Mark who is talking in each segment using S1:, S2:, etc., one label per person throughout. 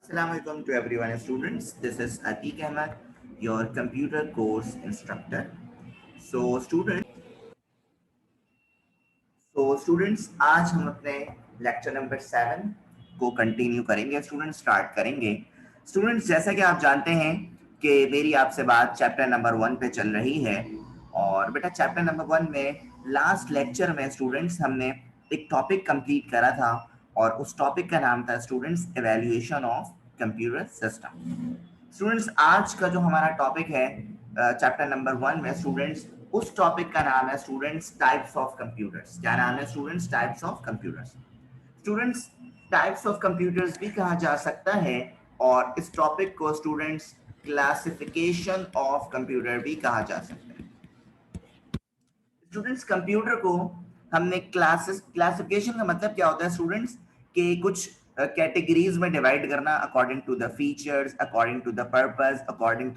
S1: Assalamualaikum to everyone students. This is Atiq Ahmed, your computer course instructor. So students आज हम अपने lecture number 7 को continue करेंगे। Students start करेंगे। Students जैसा कि आप जानते हैं कि मेरी आपसे बात चैप्टर नंबर 1 पे चल रही है और बेटा चैप्टर नंबर 1 में लास्ट लेक्चर में स्टूडेंट्स हमने एक टॉपिक कंप्लीट करा था और उस टॉपिक का नाम था students evaluation of computer system. Students आज का जो हमारा टॉपिक है चैप्टर नंबर 1 में स्टूडेंट्स उस टॉपिक का नाम है स्टूडेंट्स टाइप्स ऑफ कंप्यूटर्स। क्या नाम है students? Types of computers. Students types of computers भी कहा जा सकता है और इस टॉपिक को स्टूडेंट्स क्लासिफिकेशन ऑफ कंप्यूटर भी कहा जा सकता है। स्टूडेंट्स कंप्यूटर को हमने क्लासिफिकेशन का मतलब क्या होता है स्टूडेंट्स के कुछ कैटेगरीज में डिवाइड करना according to the features, according to the purpose, according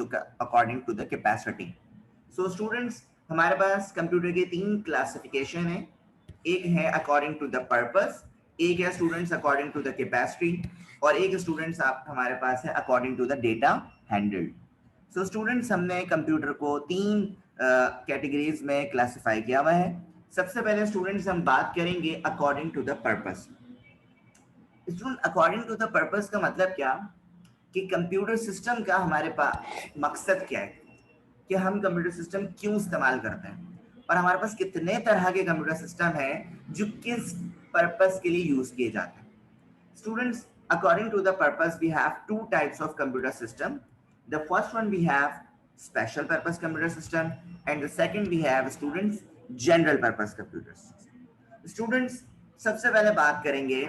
S1: to the capacity. So students हमारे पास कंप्यूटर के 3 क्लासिफिकेशन है। एक है अकॉर्डिंग टू द पर्पस, एक है students according to the capacity और एक स्टूडेंट्स आप हमारे पास है according to the data handled. So students हमने कंप्यूटर को 3 कैटेगरीज में क्लासिफाई किया हुआ है। सबसे पहले स्टूडेंट्स हम बात करेंगे according to the purpose. Student according to the purpose का मतलब क्या कि कंप्यूटर सिस्टम का हमारे पास मकसद क्या है कि हम कंप्यूटर सिस्टम क्यों इस्तेमाल करते हैं और हमारे पास कितने तरह के कंप्यूटर सिस्टम है जो किस पर्पस के लिए यूज किए जाते हैं। Students according to the purpose we have 2 types of computer system. The first one we have special purpose computer system and the second we have students general purpose computers. Students सबसे पहले बात करेंगे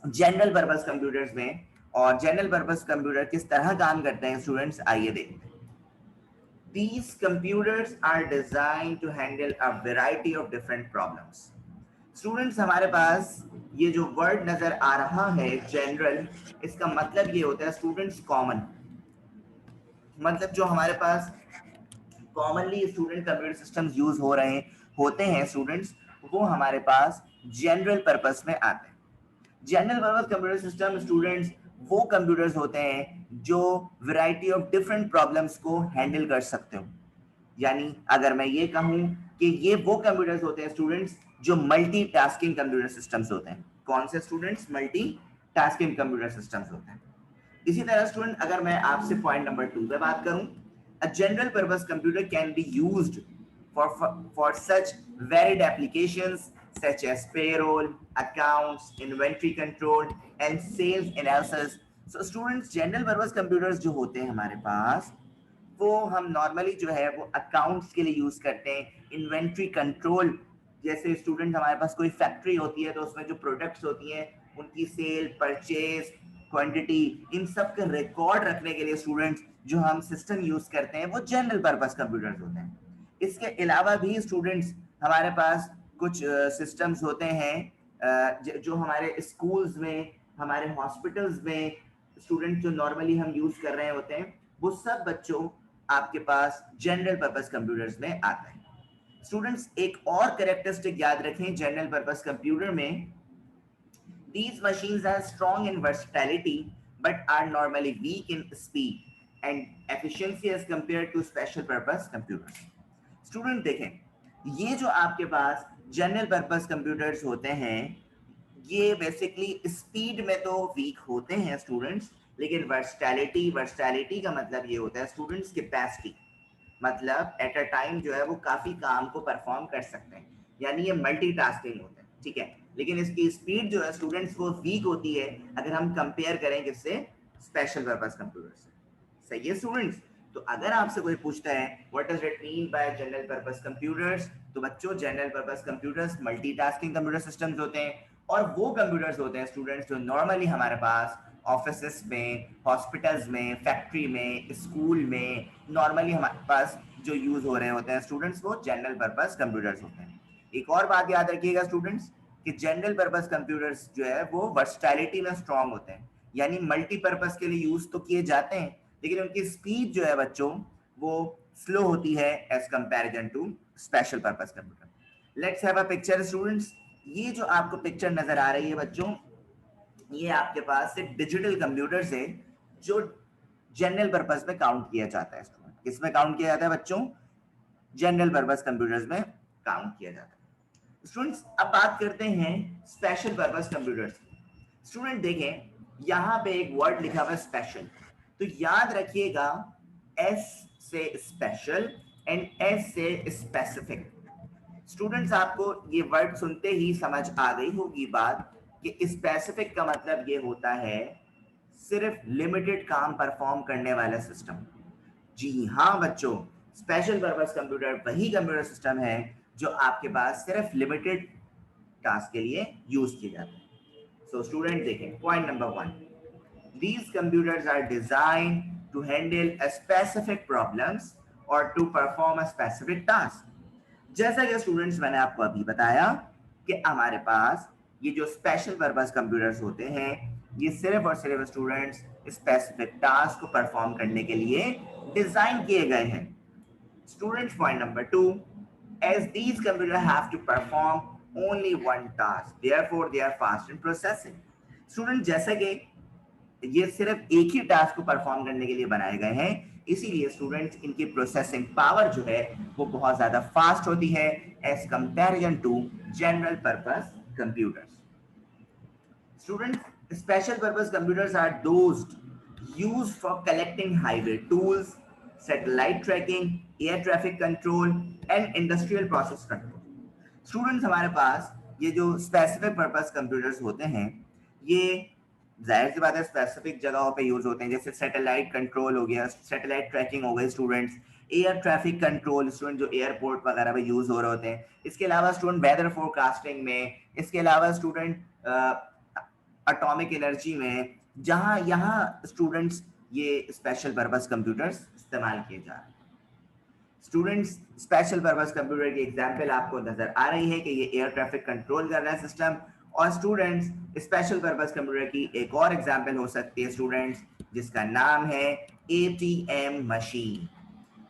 S1: general purpose computers में और general purpose computer किस तरह काम करते हैं स्टूडेंट्स आइए देखते हैं। These computers are designed to handle a variety of different problems. Students हमारे पास ये जो वर्ड नजर आ रहा है जनरल, इसका मतलब ये होता है स्टूडेंट्स कॉमन। मतलब जो हमारे पास commonly student computer systems use हो रहे होते हैं स्टूडेंट्स, वो हमारे पास जनरल पर्पस में आते हैं। General purpose computer system students वो कंप्यूटर्स होते हैं जो वैरायटी ऑफ डिफरेंट प्रॉब्लम्स को हैंडल कर सकते हो। यानी अगर मैं ये कहूं कि ये वो कंप्यूटर्स होते हैं स्टूडेंट्स जो मल्टीटास्किंग कंप्यूटर सिस्टम्स होते हैं। कौन से स्टूडेंट्स? मल्टीटास्किंग कंप्यूटर सिस्टम्स होते हैं। इसी तरह स्टूडेंट अगर मैं आपसे पॉइंट नंबर 2 पे बात करूं, a general purpose computer can be used for such varied applications such as payroll, accounts, inventory control and sales analysis. So students general purpose computers जो होते हैं हमारे पास वो हम नॉर्मली जो है वो अकाउंट्स के लिए यूज करते हैं। इन्वेंट्री कंट्रोल, जैसे स्टूडेंट हमारे पास कोई फैक्ट्री होती है तो उसमें जो प्रोडक्ट्स होती हैं उनकी सेल, परचेज, क्वांटिटी, इन सब का रिकॉर्ड रखने के लिए स्टूडेंट्स जो हम सिस्टम यूज करते हैं वो जनरल पर्पस कंप्यूटर्स होते हैं। इसके अलावा भी स्टूडेंट्स हमारे पास कुछ सिस्टम्स होते हैं जो हमारे स्कूल्स में, हमारे हॉस्पिटल्स में स्टूडेंट जो नॉर्मली हम यूज कर रहे होते हैं वो सब बच्चों आपके पास जनरल पर्पस कंप्यूटर्स में आता है। स्टूडेंट्स एक और कैरेक्टरिस्टिक याद रखें जनरल पर्पस कंप्यूटर में, these machines are strong in versatility but are normally weak in speed and efficiency as compared to special purpose computers. Student देखें ये जो आपके पास जनरल पर्पस कंप्यूटर्स होते हैं ये बेसिकली स्पीड में तो वीक होते हैं स्टूडेंट्स, लेकिन वर्सटैलिटी का मतलब ये होता है स्टूडेंट्स कैपेसिटी, मतलब एट अ टाइम जो है वो काफी काम को परफॉर्म कर सकते हैं, यानी ये मल्टीटास्किंग होते हैं। ठीक है, लेकिन इसकी स्पीड जो है स्टूडेंट्स वो वीक होती है अगर हम कंपेयर करें किससे? स्पेशल पर्पस कंप्यूटर से। सही है स्टूडेंट्स? तो अगर आपसे कोई पूछता है what does it mean bye general purpose computers, तो बच्चों general purpose computers multitasking computer systems होते हैं और वो कंप्यूटर्स होते हैं स्टूडेंट्स जो नॉर्मली हमारे पास ऑफिस में, हॉस्पिटल्स में, फैक्ट्री में, स्कूल में नॉर्मली हमारे पास जो यूज हो रहे होते हैं स्टूडेंट्स वो जनरल पर्पस कंप्यूटर्स होते हैं। एक और बात याद रखिएगा स्टूडेंट्स कि जनरल पर्पस कंप्यूटर्स जो है वो वर्सटैलिटी में स्ट्रांग होते हैं, यानी मल्टीपर्पस के लिए यूज तो किए जाते हैं लेकिन उनकी स्पीड जो है बच्चों वो स्लो होती है as comparison to special purpose computer. Let's have a picture students. ये जो आपको पिक्चर नजर आ रही है बच्चों, ये आपके पास एक डिजिटल कंप्यूटर्स है जो जनरल पर्पस में काउंट किया जाता है। इसको किसमें काउंट किया जाता है बच्चों? जनरल पर्पस कंप्यूटर्स में काउंट किया जाता है। स्टूडेंट्स अब बात करते हैं स्पेशल पर्पस कंप्यूटर्स की। स्टूडेंट देखें यहाँ पे एक वर्ड लिखा हुआ है स्पेशल, तो याद रखिएगा एस से स्पेशल एंड एस से स्पेसिफिक। स्टूडेंट्स आपको ये वर्ड सुनते ही समझ आ गई होगी बात कि स्पेसिफिक का मतलब ये होता है सिर्फ लिमिटेड काम परफॉर्म करने वाला सिस्टम। जी हाँ बच्चों, स्पेशल पर्पस कंप्यूटर वही कंप्यूटर सिस्टम है जो आपके पास सिर्फ लिमिटेड टास्क के लिए यूज किए जाते हैं। सो स्टूडेंट देखें point number 1, these computers are designed to handle a specific problems or to perform a specific task। जैसा कि स्टूडेंट्स मैंने आपको अभी बताया कि हमारे पास ये जो स्पेशल पर्पस कंप्यूटर्स होते हैं ये सिर्फ और सिर्फ स्टूडेंट्स स्पेसिफिक टास्क को परफॉर्म करने के लिए डिजाइन किए गए हैं। Students point number 2, as these computers have to perform only one task, therefore they are fast in processing। Student जैसा कि ये सिर्फ एक ही टास्क को परफॉर्म करने के लिए बनाए गए हैं, इसीलिए स्टूडेंट्स इनकी प्रोसेसिंग पावर जो है वो बहुत ज्यादा फास्ट होती है as comparison to general purpose computers. Students special purpose computers are those used for collecting highway tools, satellite tracking, air traffic control and industrial process control। Students हमारे पास ये जो स्पेसिफिक पर्पस कंप्यूटर्स होते हैं ये जाहिर सी बात है स्पेसिफिक जगहों पे यूज होते हैं, जैसे सैटेलाइट कंट्रोल हो गया, सैटेलाइट ट्रैकिंग हो गई students, air traffic control student जो एयरपोर्ट वगैरह पे यूज हो रहे होते हैं। इसके अलावा स्टूडेंट वेदर फोरकास्टिंग में, इसके अलावा स्टूडेंट एटॉमिक एनर्जी में, जहां यहाँ स्टूडेंट्स ये स्पेशल पर्पस कंप्यूटर्स इस्तेमाल किए जा रहे हैं। स्टूडेंट्स स्पेशल पर्पस कंप्यूटर की एग्जांपल आपको नजर आ रही है कि ये एयर ट्रैफिक कंट्रोल कर रहा है सिस्टम। और स्टूडेंट्स स्पेशल पर्पस कंप्यूटर की एक और एग्जांपल हो सकती है स्टूडेंट्स जिसका नाम है एटीएम मशीन।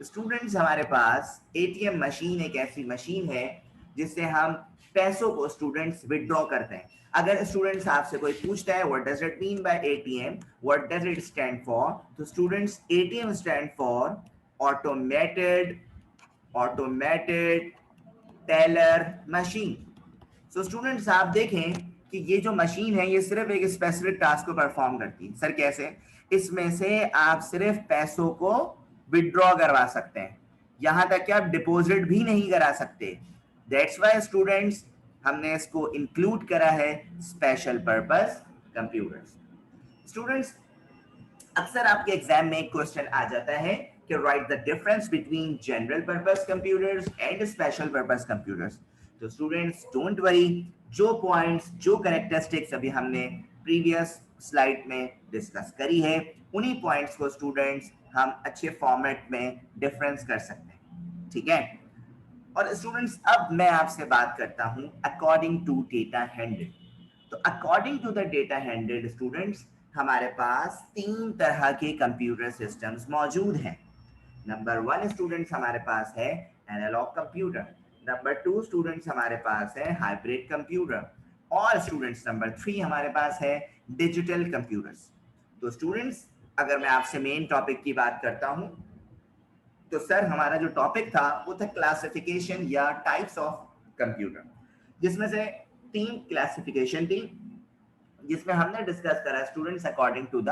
S1: स्टूडेंट्स हमारे पास एटीएम मशीन एक ऐसी मशीन है जिससे हम पैसों को स्टूडेंट्स विड्रॉ करते हैं। अगर स्टूडेंट्स आपसे कोई पूछता है what does it mean by ATM, what does it stand for, तो students ATM stand for automated teller machine. So students आप देखें कि ये जो मशीन है ये सिर्फ एक स्पेसिफिक टास्क को परफॉर्म करती है। सर कैसे? इसमें से आप सिर्फ पैसों को विड्रॉ करवा सकते हैं, यहां तक कि आप डिपॉजिट भी नहीं करा सकते। दैट्स वाई स्टूडेंट्स हमने इसको इंक्लूड करा है स्पेशल पर्पस कंप्यूटर्स। स्टूडेंट्स अक्सर आपके एग्जाम में एक क्वेश्चन आ जाता है कि right the difference between general purpose computers and special purpose computers. तो स्टूडेंट्स डोंट वरी, जो पॉइंट्स जो कैरेक्टरिस्टिक्स अभी हमने प्रीवियस स्लाइड में डिस्कस करी है उन्हीं पॉइंट्स को स्टूडेंट्स हम अच्छे फॉर्मेट में डिफरेंस कर सकते हैं। ठीक है। और स्टूडेंट्स अब मैं आपसे बात करता हूं अकॉर्डिंग टू डेटा हैंडल। तो according to the data handle students हमारे पास 3 तरह के कंप्यूटर सिस्टम्स मौजूद हैं। नंबर 1 स्टूडेंट्स हमारे पास है एनालॉग कंप्यूटर, नंबर 2 स्टूडेंट्स हमारे पास है हाइब्रिड कंप्यूटर, और स्टूडेंट्स नंबर 3 हमारे पास है डिजिटल कंप्यूटर्स। तो स्टूडेंट्स अगर मैं आपसे मेन टॉपिक की बात करता हूं तो सर हमारा जो टॉपिक था वो था क्लासिफिकेशन या टाइप्स ऑफ कंप्यूटर, जिसमें से 3 क्लासिफिकेशन थी जिसमें हमने डिस्कस करा students according to the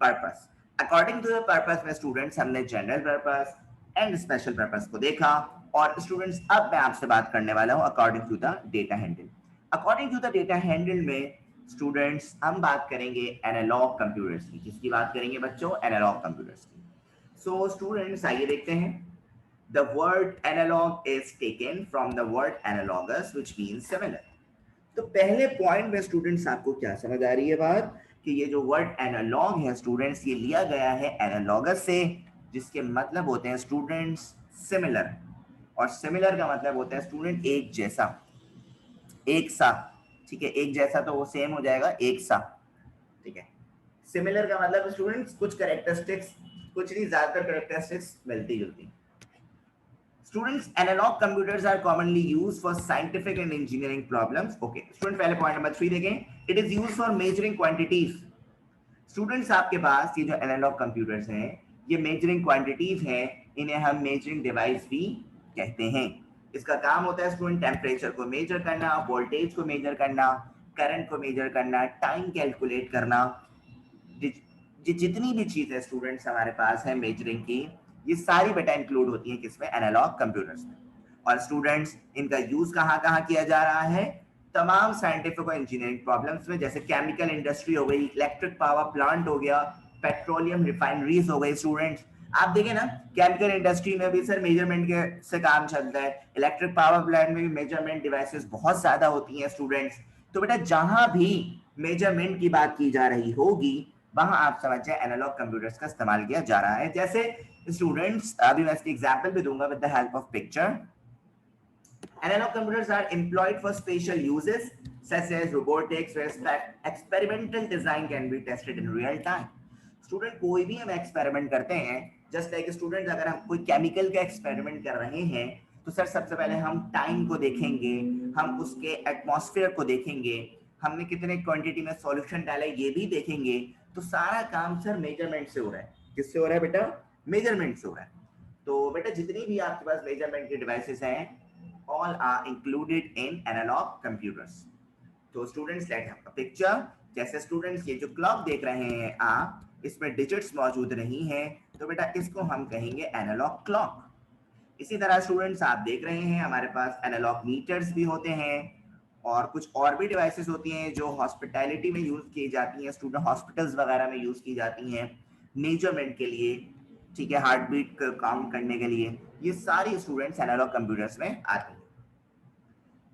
S1: purpose. According to the purpose में स्टूडेंट्स हमने general purpose and special purpose को देखा। और स्टूडेंट्स अब मैं आपसे बात करने वाला हूं according to the data handle. According to the data handle में स्टूडेंट्स हम बात करेंगे एनालॉग कंप्यूटर्स की। किसकी बात करेंगे बच्चों? एनालॉग कंप्यूटर्स की। सो स्टूडेंट्स आइए देखते हैं। The word analog is taken from the word analogous which means similar। तो पहले पॉइंट में स्टूडेंट्स आपको क्या समझ आ रही है बात कि ये जो वर्ड एनालॉग है स्टूडेंट्स ये लिया गया है एनालॉगस से, जिसके मतलब होते हैं स्टूडेंट्स सिमिलर, और सिमिलर का मतलब होता है स्टूडेंट एक जैसा, एक सा। ठीक है, एक जैसा तो वो सेम हो जाएगा एक सा। ठीक है, सिमिलर का मतलब स्टूडेंट्स कुछ कैरेक्टरिस्टिक्स, कुछ नहीं ज्यादातर कैरेक्टरिस्टिक्स मिलती जुलती। Students, analog computers are commonly used for scientific and engineering problems. Okay, student पहले point नंबर 3 देखें। It is use for measuring quantities. Students आपके पास ये जो एनालॉग कंप्यूटर्स हैं ये मेजरिंग क्वांटिटीज हैं, इन्हें हम मेजरिंग डिवाइस भी कहते हैं। इसका काम होता है स्टूडेंट टेम्परेचर को मेजर करना, वोल्टेज को मेजर करना, करंट को मेजर करना, टाइम कैलकुलेट करना। जितनी भी चीजें स्टूडेंट्स हमारे पास है मेजरिंग की, ये सारी बेटा इंक्लूड होती है किसमें, एनालॉग कंप्यूटर्स में। और स्टूडेंट्स इनका यूज कहाँ कहाँ किया जा रहा है, तमाम साइंटिफिक और इंजीनियरिंग प्रॉब्लम्स में, जैसे केमिकल इंडस्ट्री हो गई, इलेक्ट्रिक पावर प्लांट हो गया, पेट्रोलियम रिफाइनरीज हो गई। स्टूडेंट्स आप देखें ना, केमिकल इंडस्ट्री में भी सर मेजरमेंट के से काम चलता है, इलेक्ट्रिक पावर प्लांट में भी मेजरमेंट डिवाइसेस बहुत ज्यादा होती हैं स्टूडेंट्स। तो बेटा जहां भी मेजरमेंट की बात की जा रही होगी वहां आप समझ जाए एनालॉग कंप्यूटर्स का इस्तेमाल किया जा रहा है। जैसे स्टूडेंट्स अभी मैं इसकी एग्जांपल भी दूंगा with the help of picture. Analog computers are employed for spatial uses such as robotics, where experimental design can be tested in real time. Student कोई भी हम एक्सपेरिमेंट करते हैं, जस्ट लाइक स्टूडेंट अगर हम कोई केमिकल का एक्सपेरिमेंट कर रहे हैं तो सर सबसे पहले हम टाइम को देखेंगे, हम उसके एटमॉस्फेयर को देखेंगे, हमने कितने क्वांटिटी में सॉल्यूशन डाला है ये भी देखेंगे। तो सारा काम सर मेजरमेंट से हो रहा है। किससे हो रहा है बेटा, मेजरमेंट से हो रहा है। तो बेटा जितनी भी आपके पास मेजरमेंट के डिवाइसेस हैं all are included in analog computers. तो students let have a picture. जैसे स्टूडेंट्स ये जो क्लॉक देख रहे हैं आप, इसमें डिजिट्स मौजूद नहीं है, तो बेटा इसको हम कहेंगे एनालॉग क्लॉक। इसी तरह स्टूडेंट्स आप देख रहे हैं हमारे पास एनालॉग मीटर्स भी होते हैं, और कुछ और भी डिवाइसेस होती हैं जो हॉस्पिटैलिटी में यूज की जाती हैं, स्टूडेंट हॉस्पिटल्स वगैरह में यूज की जाती हैं मेजरमेंट के लिए, ठीक है, हार्ट बीट काउंट करने के लिए। ये सारी स्टूडेंट्स एनालॉग कंप्यूटर्स में आती हैं।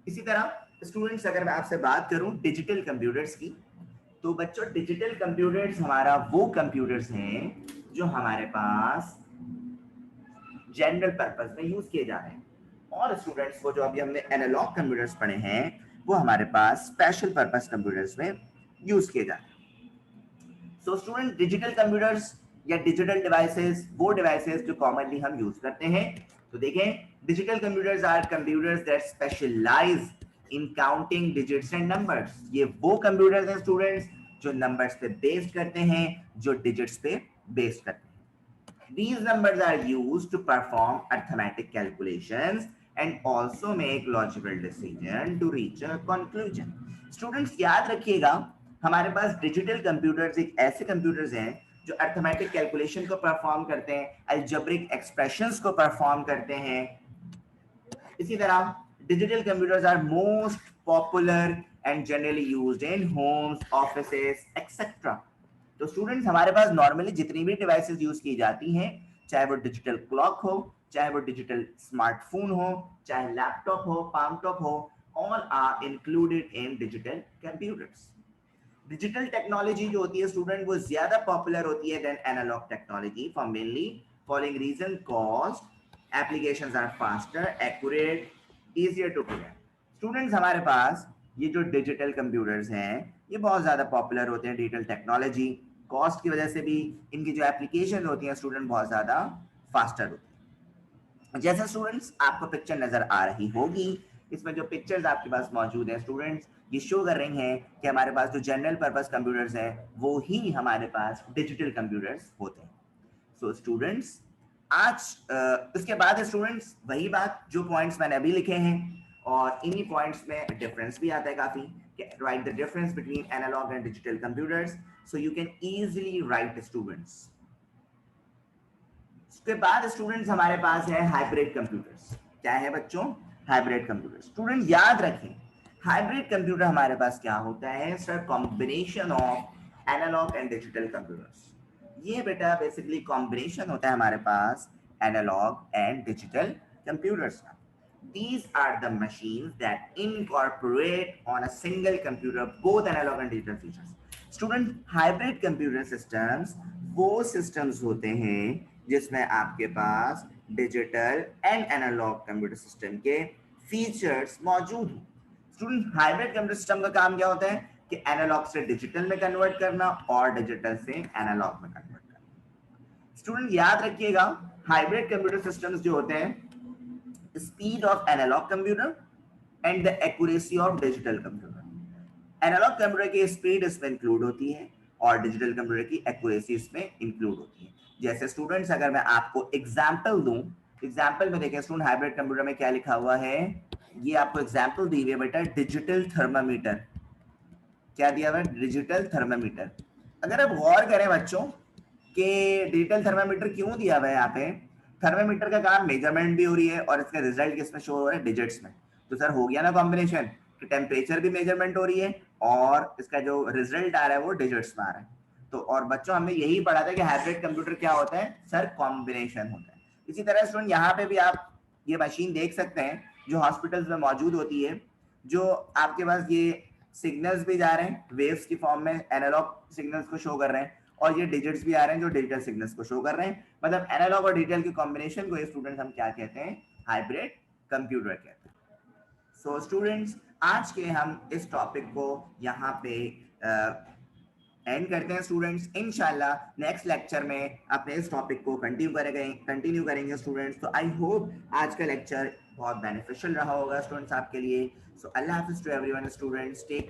S1: इसी तरह स्टूडेंट्स अगर मैं आपसे बात करूं डिजिटल कंप्यूटर्स की, तो बच्चों डिजिटल कंप्यूटर्स हमारा वो कंप्यूटर्स हैं जो हमारे पास जनरल पर्पस में यूज किए जा रहे हैं, और स्टूडेंट्स को जो अभी हमने एनालॉग कंप्यूटर्स पढ़े हैं वो हमारे पास स्पेशल पर्पस कंप्यूटर्स में यूज किए जा रहे हैं। सो स्टूडेंट डिजिटल कंप्यूटर्स या डिजिटल डिवाइसेस वो डिवाइसेस जो कॉमनली हम यूज करते हैं। तो देखें digital computers are computers that specialize in counting digits and numbers. ये वो कंप्यूटर्स हैं स्टूडेंट्स जो नंबर्स पे बेस्ड करते हैं, जो डिजिट्स पे बेस्ड करते हैं। These numbers are used to perform arithmetic calculations and also make logical decision to reach a conclusion. Students याद रखिएगा हमारे पास डिजिटल कंप्यूटर्स एक ऐसे कंप्यूटर्स हैं जो अर्थमेटिक कैलकुलेशन को परफॉर्म करते हैं, अलजेब्रिक एक्सप्रेशंस को परफॉर्म करते हैं। इसी तरह digital computers are most popular and generally used in homes, offices etcetera. तो स्टूडेंट्स हमारे पास नॉर्मली जितनी भी डिवाइसेस यूज की जाती हैं, चाहे वो डिजिटल क्लॉक हो, चाहे वो डिजिटल स्मार्टफोन हो, चाहे लैपटॉप हो, पामटॉप हो, all are included in digital computers. Digital technology जो होती है स्टूडेंट वो ज्यादा पॉपुलर होती है than analog technology for mainly following reason, cost, applications are faster, accurate, easier to program. Students हमारे पास ये जो डिजिटल कंप्यूटर्स हैं ये बहुत ज्यादा पॉपुलर होते हैं, डिजिटल टेक्नोलॉजी कॉस्ट की वजह से भी इनकी जो एप्लीकेशन होती हैं स्टूडेंट बहुत ज्यादा फास्टर होती है। जैसे स्टूडेंट्स आपको पिक्चर नजर आ रही होगी, इसमें जो पिक्चर्स आपके पास मौजूद हैं स्टूडेंट्स ये शो कर रही हैं कि हमारे पास जो जनरल पर्पस कंप्यूटर्स हैं वो ही हमारे पास डिजिटल कंप्यूटर्स होते हैं। सो स्टूडेंट्स आज इसके बाद स्टूडेंट्स वही बात जो पॉइंट्स मैंने अभी लिखे हैं, और इन्हीं पॉइंट्स में डिफरेंस भी आता है काफी। Right the difference between analog and digital computers so you can easily write students. उसके बाद स्टूडेंट्स हमारे पास है हाइब्रिड कंप्यूटर्स। क्या है बच्चों, हाइब्रिड कंप्यूटर्स। स्टूडेंट याद रखें हाइब्रिड कंप्यूटर हमारे पास क्या होता है sir, combination of analog and digital computers. ये बेटा बेसिकली कॉम्बिनेशन होता है हमारे पास एनालॉग एंड डिजिटल कंप्यूटर्स का। These are the machines that incorporate on a single computer both analog and digital features. Student, hybrid computer systems वो systems होते हैं जिसमें आपके पास digital and analog computer system के फीचर्स मौजूद हों। स्टूडेंट हाइब्रिड कंप्यूटर सिस्टम का काम क्या होता है कि एनालॉग से डिजिटल में कन्वर्ट करना और डिजिटल से एनालॉग में कन्वर्ट करना। स्टूडेंट याद रखिएगा हाइब्रिड कंप्यूटर सिस्टम्स जो होते हैं speed of analog computer and the accuracy of digital computer. Analog computer की स्पीड इसमें इंक्लूड होती है और डिजिटल कंप्यूटर की एक्यूरेसी इसमें इंक्लूड होती है। जैसे स्टूडेंट्स अगर मैं आपको एग्जांपल दूं, एग्जांपल में देखें स्टूडेंट, हाइब्रिड कंप्यूटर में क्या लिखा हुआ है, ये आपको एग्जांपल दी हुई है बेटा, डिजिटल थर्मामीटर। क्या दिया हुआ है? Digital thermometer. अगर आप गौर करें बच्चों कि डिजिटल थर्मामीटर क्यों दिया हुआ है यहाँ पे, थर्मामीटर का काम मेजरमेंट भी हो रही है और इसका रिजल्ट किसमें शो हो रहा है? डिजिट्स में। तो सर हो गया ना कॉम्बिनेशन कि टेम्परेचर भी मेजरमेंट हो रही है और इसका जो रिजल्ट आ रहा है वो डिजिट्स में आ रहा है। तो और बच्चों हमने यही पढ़ा था कि हाइब्रिड कंप्यूटर क्या होता है सर? कॉम्बिनेशन होता है। इसी तरह स्टूडेंट यहाँ पे भी आप ये मशीन देख सकते हैं जो हॉस्पिटल्स में मौजूद होती है, जो आपके पास ये सिग्नल्स भी जा रहे हैं वेव्स की फॉर्म में, एनालॉग सिग्नल्स को शो कर रहे हैं, और ये डिजिट्स भी आ रहे हैं जो डिजिटल सिग्नल्स को शो कर रहे हैं। मतलब एनालॉग और डिजिटल के कॉम्बिनेशन को स्टूडेंट्स हम क्या कहते हैं? हाइब्रिड कंप्यूटर कहते हैं। सो स्टूडेंट्स, आज के हम इस टॉपिक को यहाँ पे एंड करते हैं स्टूडेंट्स। इंशाल्लाह नेक्स्ट लेक्चर में अपने इस टॉपिक को कंटिन्यू करेंगे स्टूडेंट्स। तो आई होप आज का लेक्चर बहुत बेनिफिशियल रहा होगा स्टूडेंट्स आपके लिए। सो अल्लाह हाफिज टू एवरीवन स्टूडेंट्स, टेक